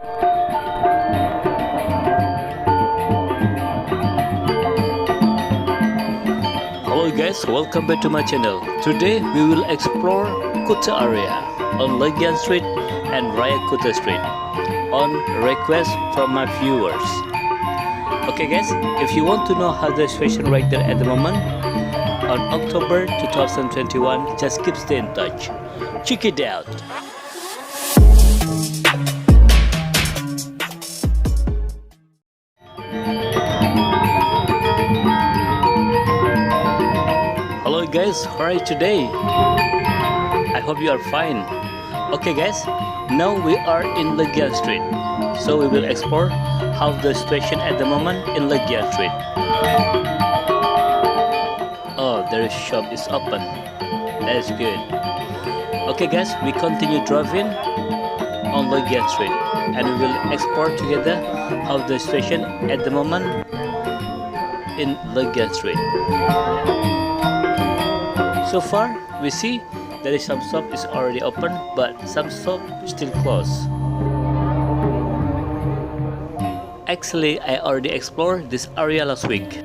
Hello guys, welcome back to my channel. Today we will explore Kuta area on Legian Street and Raya Kuta Street on request from my viewers. Okay guys, if you want to know how the situation right there at the moment on October 2021, just keep stay in touch. Check it out. Hello guys, how are you today? I hope you are fine. Okay guys, now we are in Legian Street, so we will explore how the situation at the moment in Legian Street. Oh, their shop is open. That's good. Okay guys, we continue driving on Legian Street and we will explore together how the situation at the moment in Legian Street. So far, we see there is some shop is already open, but some shop still closed. Actually, I already explored this area last week,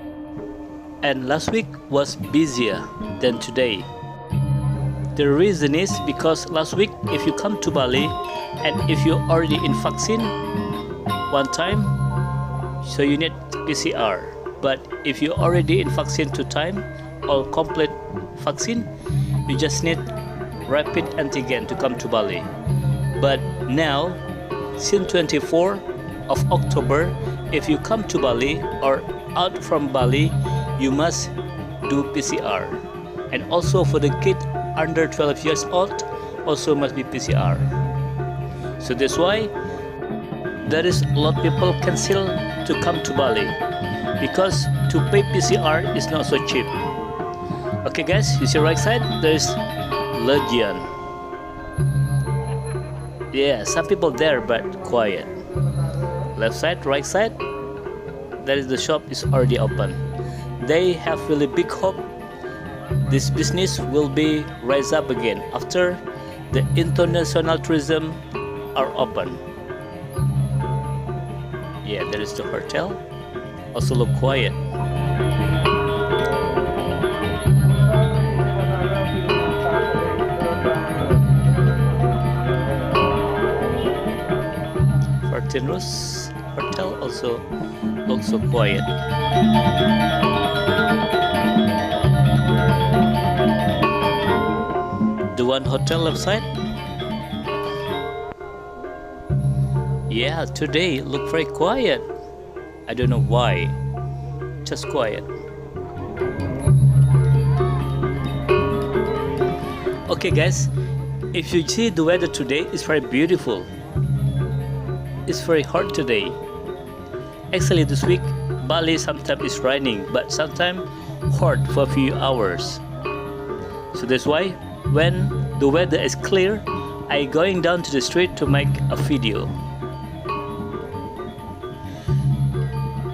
and last week was busier than today. The reason is because last week, if you come to Bali and if you already in vaccine one time, so you need PCR. But if you already in vaccine 2 times or complete vaccine, you just need rapid antigen to come to Bali. But now, since 24 of October, if you come to Bali or out from Bali, you must do PCR. And also for the kid under 12 years old, also must be PCR. So that's why there is a lot of people cancel to come to Bali, because to pay PCR is not so cheap. Okay guys, you see right side, there is Legian. Yeah, some people there but quiet. Left side, right side, there is the shop is already open. They have really big hope this business will be rise up again after the international tourism are open. Yeah, there is the hotel. Also look quiet. Fortinus Hotel also looks so quiet. The one hotel left side. Yeah, today look very quiet. I don't know why. Just quiet. Okay guys, if you see the weather today is very beautiful. It's very hot today. Actually this week Bali sometimes is raining, but sometimes hot for a few hours. So that's why when the weather is clear, I going down to the street to make a video.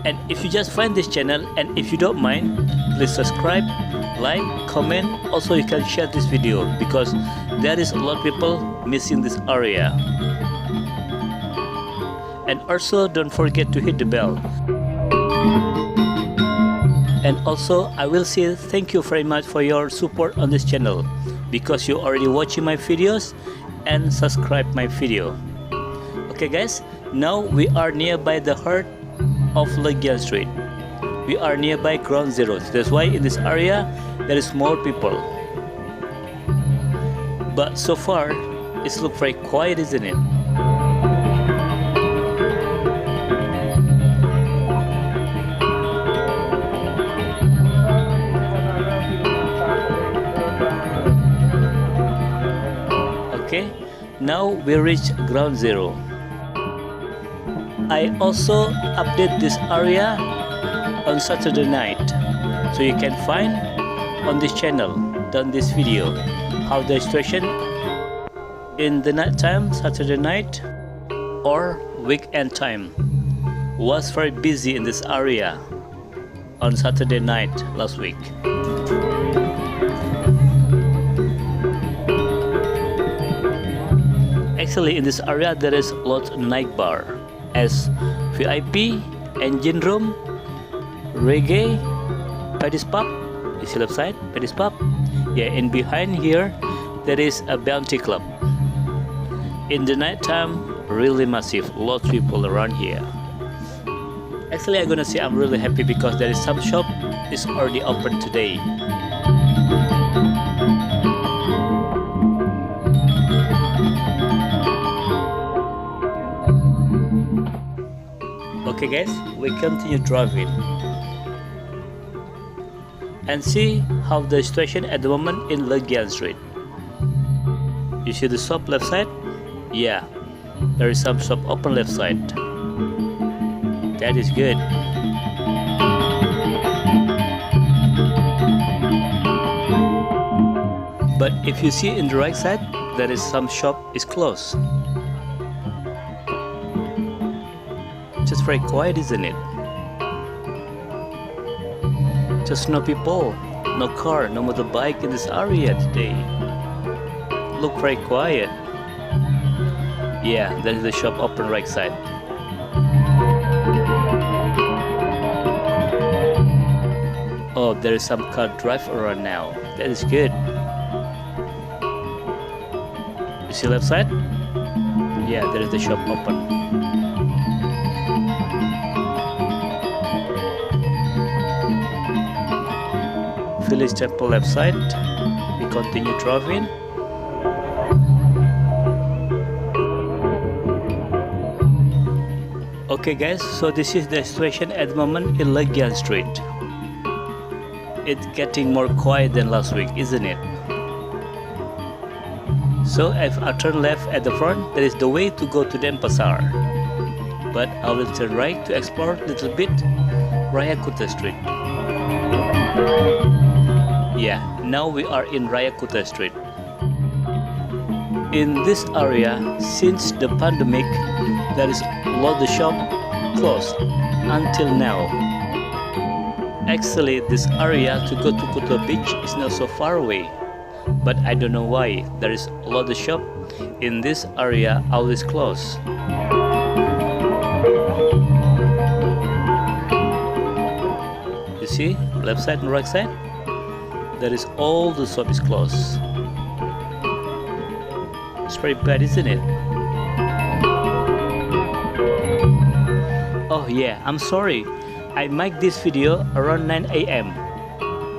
And if you just find this channel and if you don't mind, please subscribe, like, comment. Also you can share this video because there is a lot of people missing this area. And also don't forget to hit the bell. And also I will say thank you very much for your support on this channel, because you already watching my videos and subscribe my video. Okay guys, now we are nearby the heart of Legian Street. We are nearby ground zero. That's why in this area there is more people. But so far it's look very quiet, isn't it? Okay, now we reach ground zero. I also update this area on Saturday night, so you can find on this channel, done this video, how the situation in the night time, Saturday night or weekend time, was very busy in this area on Saturday night last week. Actually, in this area there is lots of night bar as VIP, engine room, reggae, Paddy's pub. You see left side, Paddy's pub. Yeah, and behind here there is a bounty club. In the night time, really massive, lots of people around here. Actually, I'm gonna say I'm really happy because there is some shop is already open today. Okay guys, we continue driving and see how the situation at the moment in Legian Street. You see the shop left side? Yeah, there is some shop open left side. That is good. But if you see in the right side, there is some shop is closed. Just very quiet, isn't it? Just no people, no car, no motorbike in this area today. Look very quiet. Yeah, there is the shop open right side. Oh, there is some car drive around now. That is good. You see left side? Yeah, there is the shop open. Village temple left side. We continue driving. Okay guys, so this is the situation at the moment in Legian Street. It's getting more quiet than last week, isn't it? So if I turn left at the front, there is the way to go to Denpasar. But I will turn right to explore a little bit Raya Kuta Street. Yeah, now we are in Raya Kuta Street. In this area, since the pandemic, there is a lot of shop closed until now. Actually, this area to go to Kuta Beach is not so far away, but I don't know why. There is a lot of shop in this area always closed. You see, left side and right side, there is all the shop is closed. It's very bad, isn't it? Oh yeah, I'm sorry. I make this video around 9 AM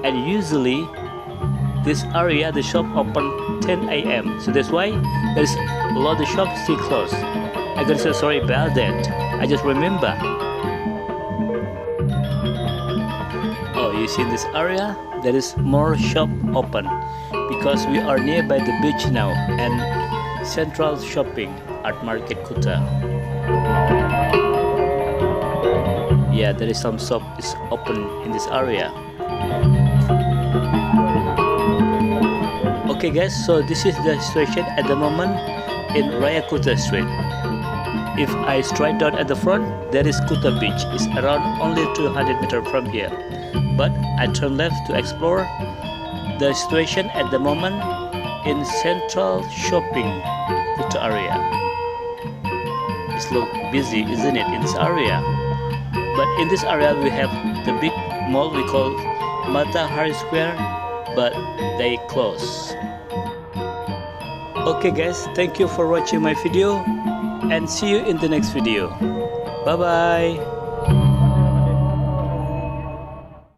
and usually this area the shop open 10 AM, so that's why there's a lot of shops still closed. I gotta say sorry about that. I just remember. Oh, you see in this area there is more shop open because we are nearby the beach now and central shopping at Market Kuta. Yeah, there is some shop is open in this area. Okay guys, so this is the situation at the moment in Raya Kuta Street. If I straight down at the front, there is Kuta Beach. It's around only 200 meters from here. But I turn left to explore the situation at the moment in central shopping Kuta area. It's look busy, isn't it, in this area? But in this area we have the big mall we call Matahari Square, but they close. Okay guys, thank you for watching my video and see you in the next video. Bye bye.